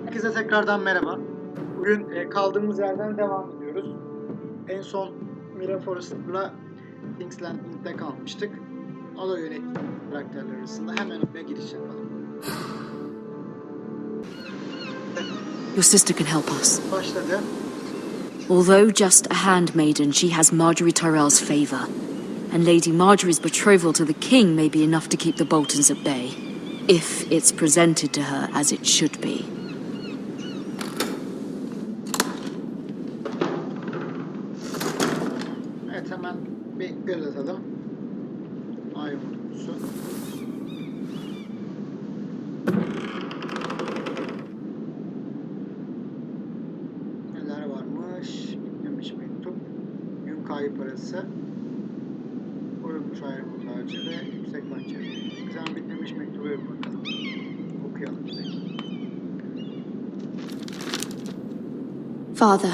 Herkese tekrardan merhaba. Bugün kaldığımız yerden devam ediyoruz. En son Mira Forrester'la Landingste kalmıştık. Alo yönettiği karakterler arasında hemen oraya giriş yapalım. Your sister can help us. Başladı. Although just a handmaiden, she has Marjorie Tyrell's favor. And Lady Marjorie's betrothal to the king may be enough to keep the Boltons at bay. If it's presented to her as it should be. Evet, hemen bir göz atalım. Ay vurgusu. Neler varmış? Bitmemiş mektup. Gün kayıp parası. Korunmuş ayrımcı harcı ve yüksek bahçe. Bir zaman bitmemiş mektubu yok bakalım. Okuyalım işte. Father,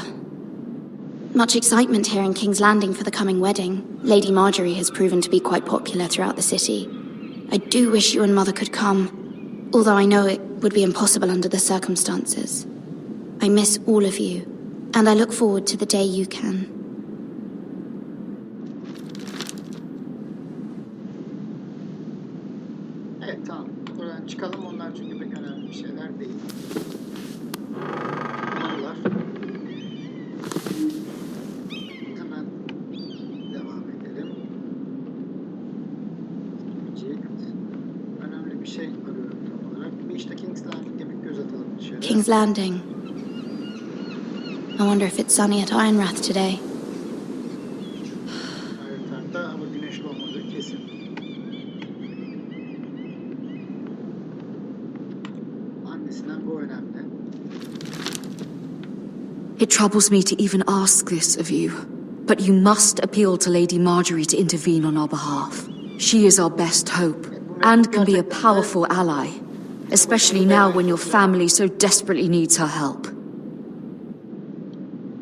much excitement here in King's Landing for the coming wedding. Lady Marjorie has proven to be quite popular throughout the city. I do wish you and Mother could come, although I know it would be impossible under the circumstances. I miss all of you, and I look forward to the day you can. Evet, tamam. Buradan çıkalım. Onlar çünkü pek önemli şeyler değil. Bunlar. Hemen devam edelim. Önemli bir şey arıyorum tam olarak. Bir işte King's Landing'e bir göz atalım dışarı. King's Landing. I wonder if it's sunny at Ironrath today. Haritada ama güneşli olmadığı kesin. Annesinden bu önemli. It troubles me to even ask this of you, but you must appeal to Lady Marjorie to intervene on our behalf. She is our best hope, and can be a powerful ally, especially now when your family so desperately needs her help.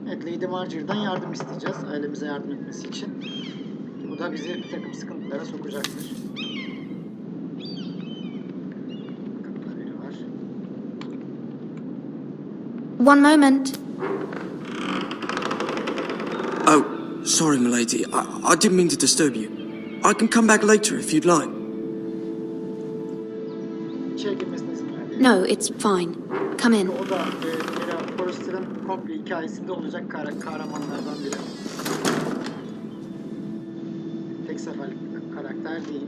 Evet, Lady Marjorie'den yardım isteyeceğiz ailemize yardım etmesi için. Bu da bizi bir takım sıkıntılara sokacaktır. Kapıda biri var. One moment. Oh, sorry, milady. I didn't mean to disturb you. I can come back later if you'd like. İçeri girmesine izin verdi. No, it's fine. Come in. O da Mira Forrester'ın komple hikayesinde olacak kahramanlardan biri. Tek seferlik bir karakter değil.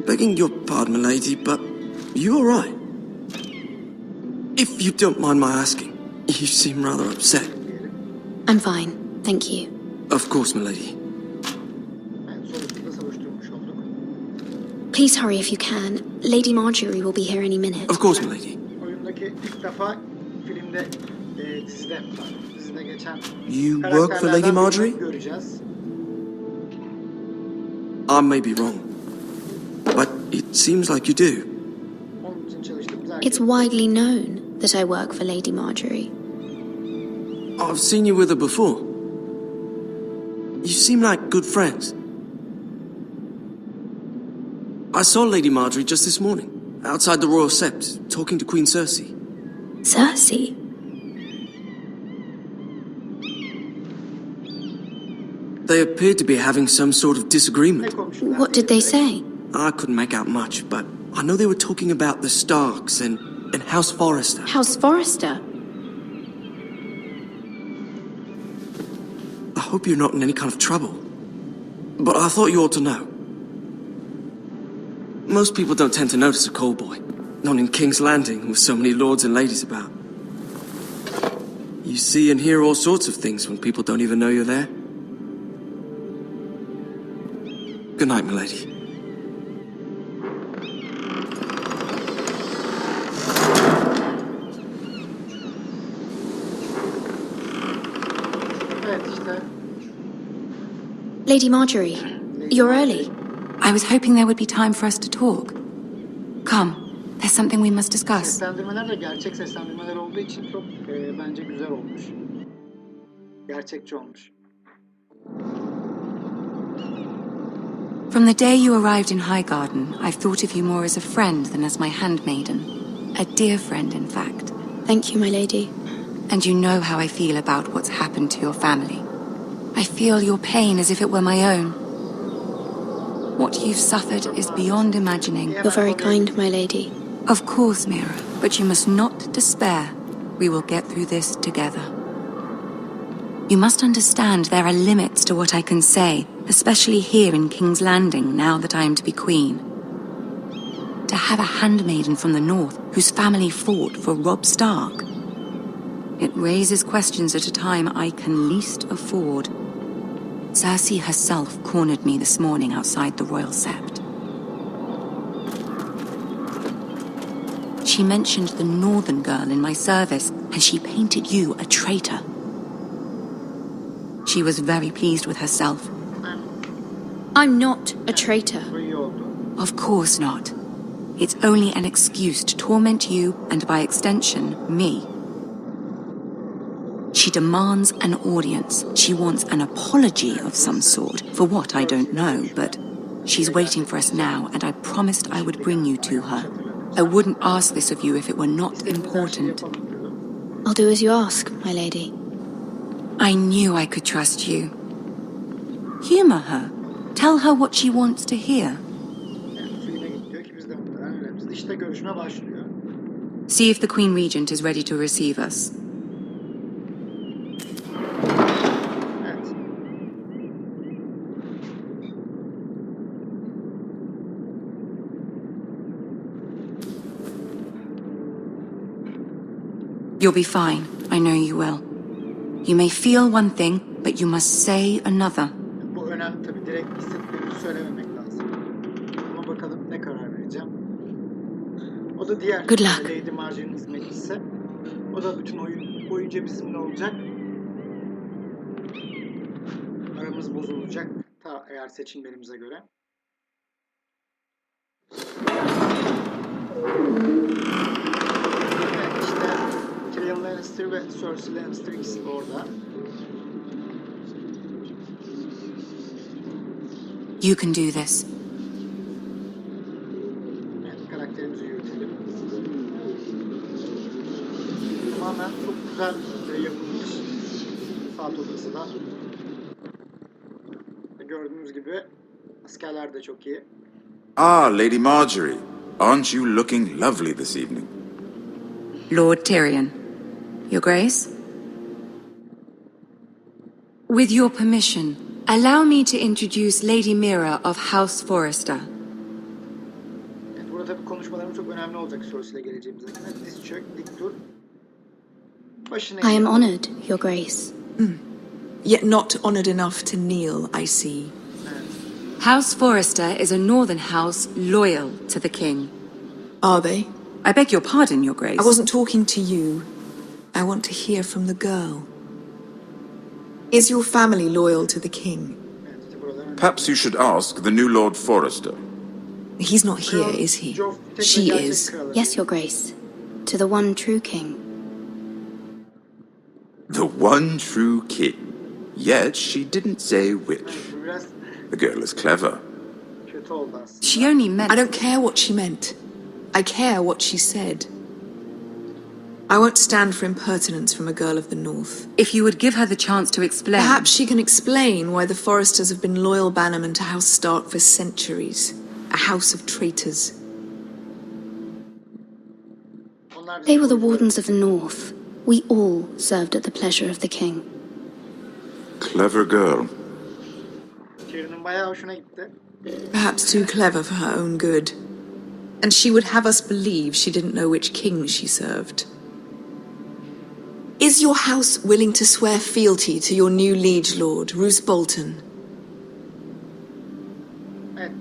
Begging your pardon, milady, but you all right? If you don't mind my asking, you seem rather upset. I'm fine, thank you. Of course, milady. Yani sorusunda savuşturmuş olduk. Please hurry if you can. Lady Marjorie will be here any minute. Of course, milady. Oyundaki ilk defa filmde, dizide geçen You work for Lady Marjorie? Göreceğiz. I may be wrong, but it seems like you do. Onun için çalıştığımız It's widely known that I work for Lady Marjorie. I've seen you with her before. You seem like good friends. I saw Lady Marjorie just this morning, outside the Royal Sept, talking to Queen Cercei. Cercei? They appeared to be having some sort of Ne disagreement. konuştular? What did they say? I couldn't make out much, but I know they were talking about the Starks and House Forrester. House Forrester? I hope you're not in any kind of trouble. But I thought you ought to know. Most people don't tend to notice a call boy. Not in King's Landing with so many lords and ladies about. You see and hear all sorts of things when people don't even know you're there. Good night, milady. Evet işte. Lady Marjorie, you're early. I was hoping there would be time for us to talk. Come, there's something we must discuss. Seslendirmeler de gerçek seslendirmeler olduğu için çok bence güzel olmuş. Gerçekçi olmuş. From the day you arrived in Highgarden, I've thought of you more as a friend than as my handmaiden. A dear friend, in fact. Thank you, my lady. And you know how I feel about what's happened to your family. I feel your pain as if it were my own. What you've suffered is beyond imagining. You're very kind, my lady. Of course, Mira, but you must not despair. We will get through this together. You must understand there are limits to what I can say, especially here in King's Landing, now that I am to be queen. To have a handmaiden from the north whose family fought for Robb Stark. It raises questions at a time I can least afford. Cercei herself cornered me this morning outside the Royal Sept. She mentioned the northern girl in my service, and she painted you a traitor. She was very pleased with herself. I'm not a traitor. Of course not. It's only an excuse to torment you, and by extension, me. She demands an audience. She wants an apology of some sort, for what I don't know, but she's waiting for us now, and I promised I would bring you to her. I wouldn't ask this of you if it were not important. I'll do as you ask, my lady. I knew I could trust you. Humor her. Tell her what she wants to hear. İşte görüşme başlıyor. See if the Queen Regent is ready to receive us. Evet. You'll be fine. I know you will. You may feel one thing, but you must say another. Bu önemli tabii. Direkt hissettiğimizi söylememek lazım. Ama bakalım ne karar vereceğim. O da diğer Good luck. Lady Marjorie'nin hizmetçisi. O da bütün oyun boyunca bizimle olacak. Aramız bozulacak. Eğer seçimlerimize göre. Evet işte Tyrion Lannister ve Cercei Lannister ikisi de orada. You can do this. Evet, karakterimizi yürütelim. Tamamen çok güzel yapılmış saat odası da. Gördüğünüz gibi askerler de çok iyi. Ah, Lady Marjorie. Aren't you looking lovely this evening? Lord Tyrion. Your Grace? With your permission, allow me to introduce Lady Mira of House Forrester. Evet, burada tabii konuşmalarım çok önemli olacak Cersei'yle geleceğimize göre. Diz çök, dik dur. Başını I am eğ. honored, Your Grace. Yet not honored enough to kneel, I see. House Forrester is a northern house loyal to the king. Are they? I beg your pardon, Your Grace. I wasn't talking to you. I want to hear from the girl. Is your family loyal to the king? Evet, işte buralar önemli. Perhaps you should ask the new Lord Forrester. He's not here, is he? She is. Yes, Your Grace. To the one true king. The one true king. Yet she didn't say which. Bu biraz The girl is clever. kötü oldu aslında. She only meant... I don't care what she meant. I care what she said. I won't stand for impertinence from a girl of the North. If you would give her the chance to explain... Perhaps she can explain why the Forresters have been loyal bannermen to House Stark for centuries. A house of traitors. Onlar They were the wardens of the North. We all served at the pleasure of the king. Clever girl. Tyrion'un bayağı hoşuna gitti. Perhaps too clever for her own good. And she would have us believe she didn't know which king she served. Is your house willing to swear fealty to your new liege lord, Roose Bolton? Evet.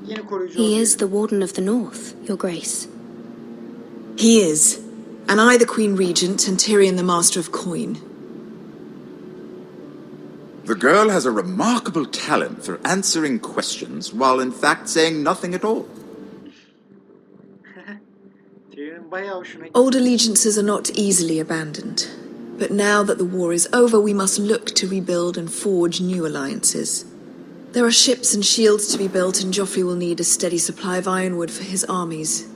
Yeni koruyucu He oluyor. is the warden of the North, Your Grace. He is. And I the Queen Regent and Tyrion the Master of Coin. The girl has a remarkable talent for answering questions while in fact saying nothing at all. Tyrion'un bayağı hoşuna gitti. Old allegiances are not easily abandoned. But now that the war is over, we must look to rebuild and forge new alliances. There are ships and shields to be built, and Joffrey will need a steady supply of ironwood for his armies.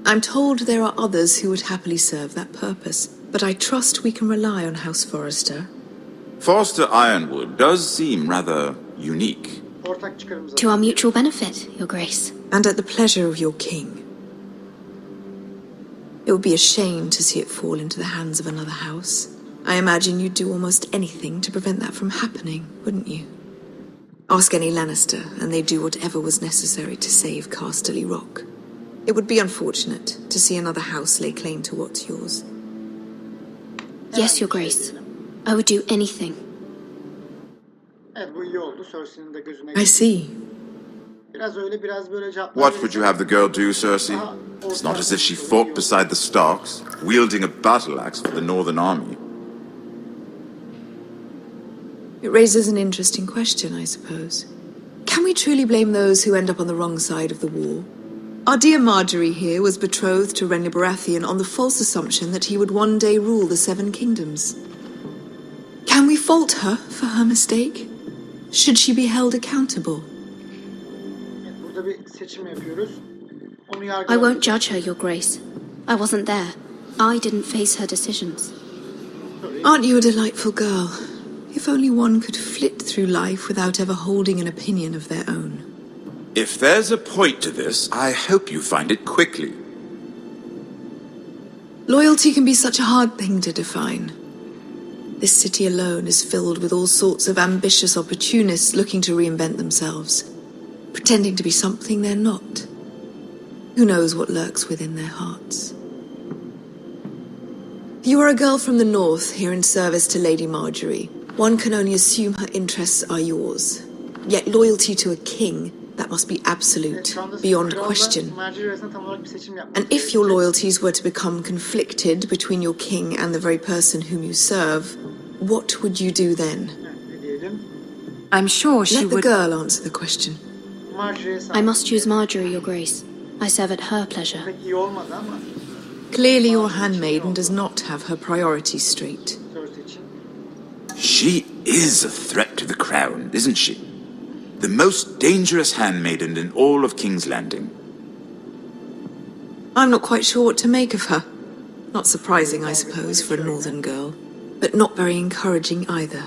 I'm told there are others who would happily serve that purpose, but I trust we can rely on House Forrester. Forrester Ironwood does seem rather unique. Ortak çıkarımız To our mutual benefit, Your Grace. And at the pleasure of your king. It would be a shame to see it fall into the hands of another house. I imagine you'd do almost anything to prevent that from happening, wouldn't you? Ask any Lannister, and they'd do whatever was necessary to save Casterly Rock. It would be unfortunate to see another house lay claim to what's yours. Yes, Your Grace. I would do anything. Evet, bu iyi oldu. Cersei'nin de gözüne I see. Biraz öyle biraz böyle cevaplar What would you have the girl do, Cersei? Daha It's not orta- as if she fought beside the Starks, wielding a battle axe for the Northern Army. It raises an interesting question, I suppose. Can we truly blame those who end up on the wrong side of the war? Our dear Marjorie here was betrothed to Renly Baratheon on the false assumption that he would one day rule the Seven Kingdoms. Can we fault her for her mistake? Should she be held accountable? Evet, burada bir seçim yapıyoruz. Onu I yargılamak. won't judge her, Your Grace. I wasn't there. I didn't face her decisions. Aren't you a delightful girl? If only one could flit through life without ever holding an opinion of their own. If there's a point to this, I hope you find it quickly. Loyalty can be such a hard thing to define. This city alone is filled with all sorts of ambitious opportunists looking to reinvent themselves, pretending to be something they're not. Who knows what lurks within their hearts? You are a girl from the north, here in service to Lady Marjorie. One can only assume her interests are yours. Yet loyalty to a king, that must be Evet, absolute, şu anda beyond kralla question. Marjorie arasında tam olarak bir seçim yapmak And if your gerekecek. loyalties were to become conflicted between your king and the very person whom you serve, what would you do then? Evet, ne diyelim? I'm sure she Let the would. girl answer the question. Marjorie'ye I must choose Marjorie, Your Grace. I serve at her pleasure. pek iyi olmadı ama Clearly your handmaiden does not have her priorities straight. Cersei için. She is a threat to the crown, isn't she? The most dangerous handmaiden in all of King's Landing. I'm not quite sure what to make of her. Not surprising, I suppose, for a northern girl, but not very encouraging either.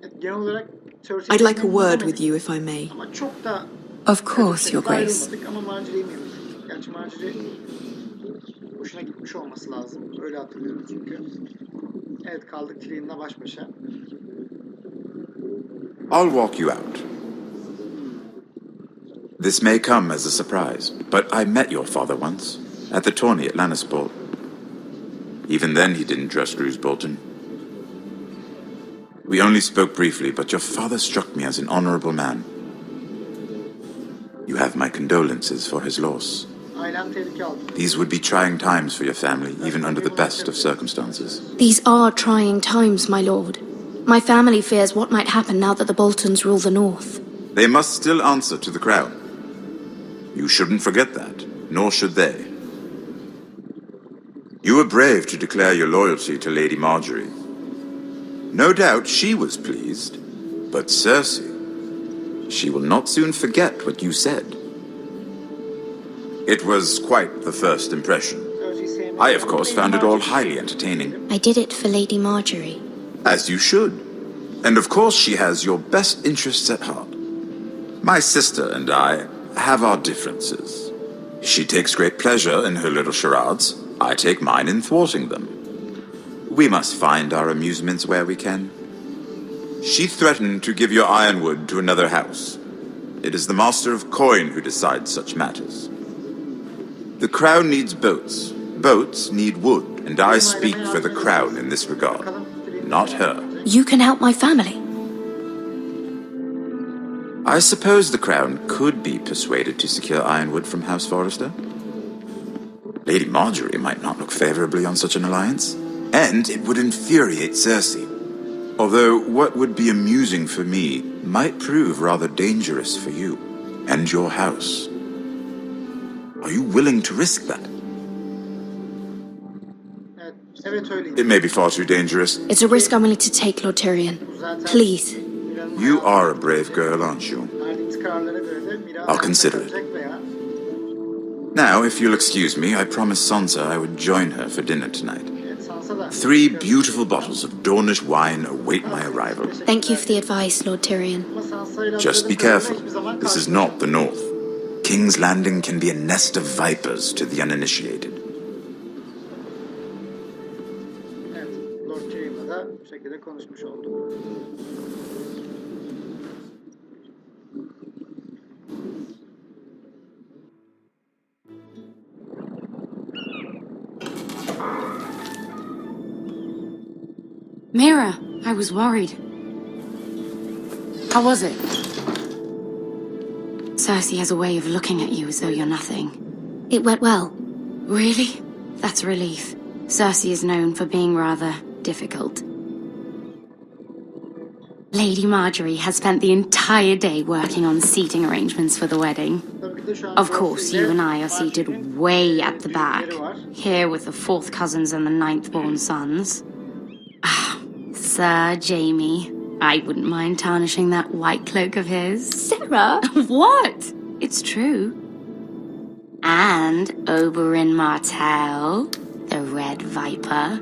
Evet, genel olarak Cersei I'd like a memnun word olmadık with you if I may. Ama çok da Of course, Your Grace. ayrılmadık ama Marjorie'yi memnun. Gerçi Marjorie hoşuna gitmiş olması lazım. Öyle hatırlıyorum çünkü. Evet, kaldık Tyrion'la baş başa. I'll walk you out. This may come as a surprise, but I met your father once, at the tourney at Lannisport. Even then he didn't trust Roose Bolton. We only spoke briefly, but your father struck me as an honorable man. You have my condolences for his loss. Ailem tehlike altında. These would be trying times for your family, even under the best of circumstances. These are trying times, my lord. My family fears what might happen now that the Boltons rule the north. They must still answer to the crown. You shouldn't forget that, nor should they. You were brave to declare your loyalty to Lady Marjorie. No doubt she was pleased, but Cersei, she will not soon forget what you said. It was quite the first impression. Cersei'yi sevmeyi- I, of course, found it all highly entertaining. I did it for Lady Marjorie. As you should. And of course she has your best interests at heart. My sister and I have our differences. She takes great pleasure in her little charades. I take mine in thwarting them. We must find our amusements where we can. She threatened to give your ironwood to another house. It is the Master of Coin who decides such matters. The crown needs boats. Boats need wood, and I speak for the crown in this regard, not her. You can help my family. I suppose the crown could be persuaded to secure ironwood from House Forrester. Lady Marjorie might not look favorably on such an alliance, and it would infuriate Cercei. Although what would be amusing for me might prove rather dangerous for you and your house. Are you willing to risk that? Evet, evet öyleyim. It may be far too dangerous. It's a risk I'm willing to take, Lord Tyrion. Please, You are a brave girl, aren't you? Verdiğimiz kararlara göre de Mira I'll consider it. kalacak veya Now, if you'll excuse me, I promised Sansa I would join her for dinner tonight. evet, Sansa da 3 beautiful bottles of Dornish wine await my arrival. Thank you for the advice, Lord Tyrion. Ama Sansa'yla Just be hatırladığım kadarıyla careful. hiçbir zaman This is karşılaşmadım. not the North. King's Landing can be a nest of vipers to the uninitiated. Evet, Lord Tyrion'la da bu şekilde konuşmuş olduk. Mira, I was worried. How was it? Cercei has a way of looking at you as though you're nothing. It went well. Really? That's a relief. Cercei is known for being rather difficult. Lady Marjorie has spent the entire day working on seating arrangements for the wedding. Tabii ki de şu an Of course, you and I are seated Marjorie'nin way at the back, büyükleri var. here with the 4th cousins and the 9th-born sons. Ah, Sir Jamie. I wouldn't mind tarnishing that white cloak of his. Sarah? What? It's true. And Oberyn Martell, the Red Viper.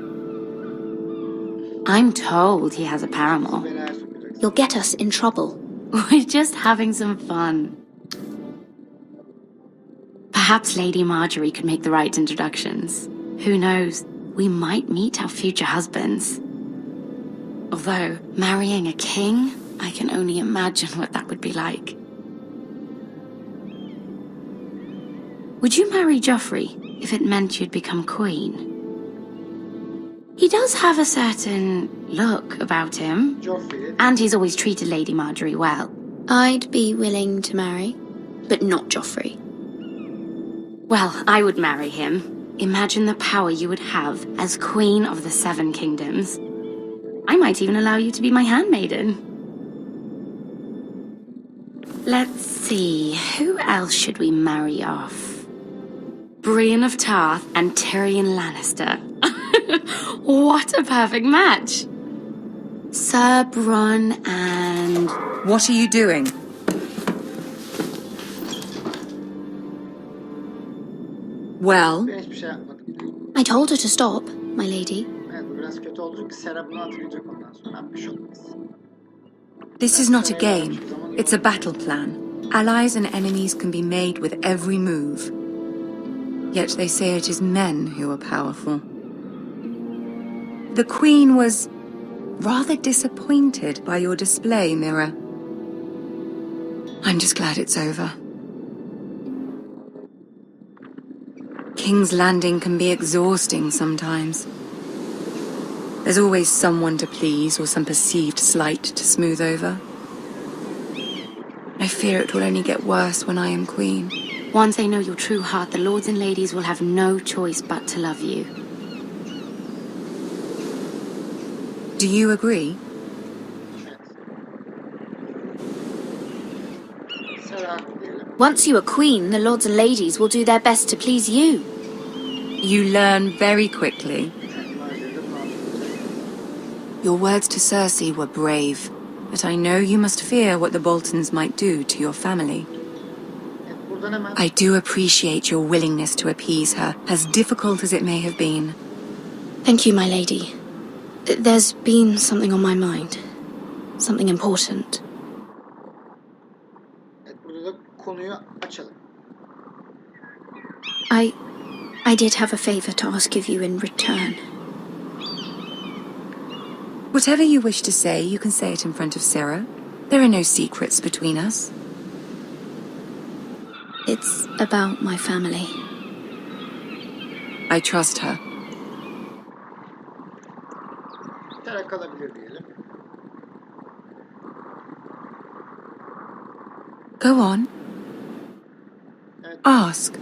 I'm told he has a paramour. Neler sokacaksın? You'll get us in trouble. We're just having some fun. Perhaps Lady Marjorie could make the right introductions. Who knows? We might meet our future husbands. Although, marrying a king, I can only imagine what that would be like. Would you marry Joffrey if it meant you'd become queen? He does have a certain look about him, Joffrey'i and he's always treated Lady Marjorie well. I'd be willing to marry, but not Joffrey. Well, I would marry him. Imagine the power you would have as Queen of the Seven Kingdoms. I might even allow you to be my handmaiden. Let's see, who else should we marry off? Brienne of Tarth and Tyrion Lannister. What a perfect match! Sir Bronn and... What are you doing? Well, ben hiçbir şey yapmadım. I told her to stop, my lady. Evet, bu biraz kötü oldu çünkü Sera bunu hatırlayacak ondan sonra. Bir şey olmaz. this is not a game. It's a battle plan. Allies and enemies can be made with every move. Yet they say it is men who are powerful. The Queen was rather disappointed by your display, Mira. I'm just glad it's over. King's Landing can be exhausting sometimes. There's always someone to please or some perceived slight to smooth over. I fear it will only get worse when I am queen. Once they know your true heart, the lords and ladies will have no choice but to love you. Do you agree? Evet. Sera haklı diyelim. Once you are queen, the lords and ladies will do their best to please you. You learn very quickly. Evet, Marjorie de bunu hatırlayacak. Your words to Cercei were brave, but I know you must fear what the Boltons might do to your family. Evet, buradan hemen I do appreciate your willingness to appease her, as difficult as it may have been. Thank you, my lady. There's been something on my mind. Something important. evet, burada da konuyu açalım. I did have a favor to ask of you in return. Whatever you wish to say, you can say it in front of Sarah. There are no secrets between us. It's about my family. I trust her. Sera kalabilir diyelim. Go on. Evet, Ask.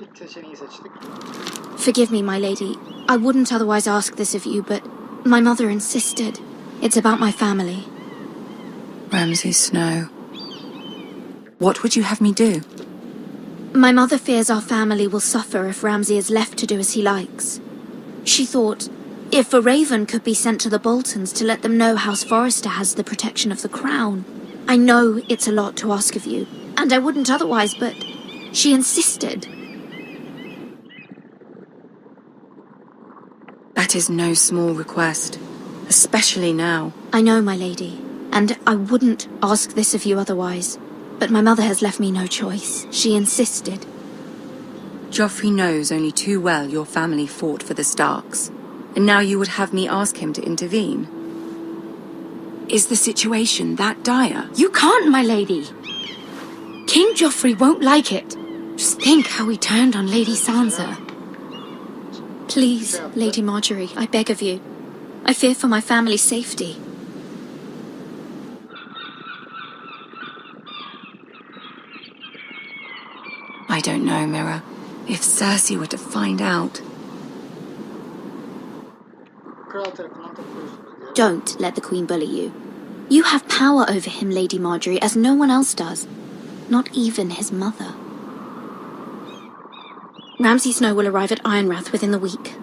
ilk seçeneği seçtik. Forgive me, my lady. I wouldn't otherwise ask this of you, but my mother insisted. It's about my family. Ramsay Snow. What would you have me do? My mother fears our family will suffer if Ramsay is left to do as he likes. She thought, If a raven could be sent to the Boltons to let them know House Forrester has the protection of the crown. I know it's a lot to ask of you, and I wouldn't otherwise, but she insisted. That is no small request, especially now. I know, my lady, and I wouldn't ask this of you otherwise. But my mother has left me no choice. She insisted. Joffrey knows only too well your family fought for the Starks, and now you would have me ask him to intervene. Is the situation that dire? You can't, my lady. King Joffrey won't like it. Just think how he turned on Lady Sansa. Please, Lady Marjorie, I beg of you. I fear for my family's safety. I don't know, Mira. If Cercei were to find out... Kral tarafından topluyorsunuz diye. Don't let the Queen bully you. You have power over him, Lady Marjorie, as no one else does. Not even his mother. Ramsay Snow will arrive at Ironrath within the week.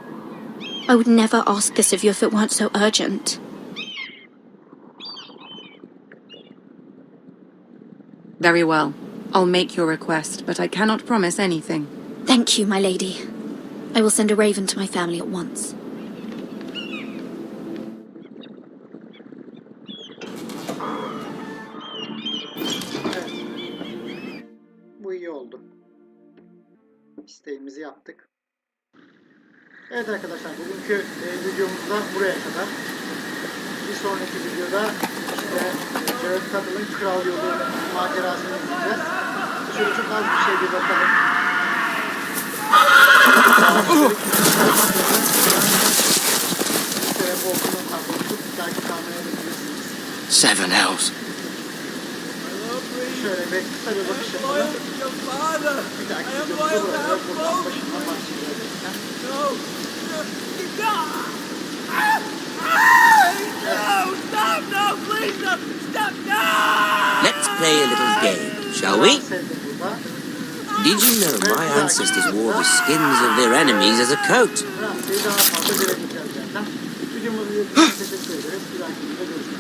I would never ask this of you if it weren't so urgent. Very well. I'll make your request, but I cannot promise anything. Thank you, my lady. I will send a raven to my family at once. Evet. Bu iyi oldu. İsteğimizi yaptık. Evet arkadaşlar, bugünkü videomuz da buraya kadar. Bir sonraki videoda işte Cercei'nin kral yolu macerasını izleyeceğiz. Şöyle çok az bir şey bir bakalım. Bir kere bu okulun tablosu belki tahmin edebilirsiniz. Seven Hells. Şöyle bir kısa bir bakış yapalım. Bir dahaki videomuzda buradan başından başlayacağız. No, please, no, stop, no! Let's play a little game, shall we? Did you know my ancestors wore the skins of their enemies as a coat? Videomuzu izlediğiniz için teşekkür ederiz. Bir dahaki videoda görüşmek üzere.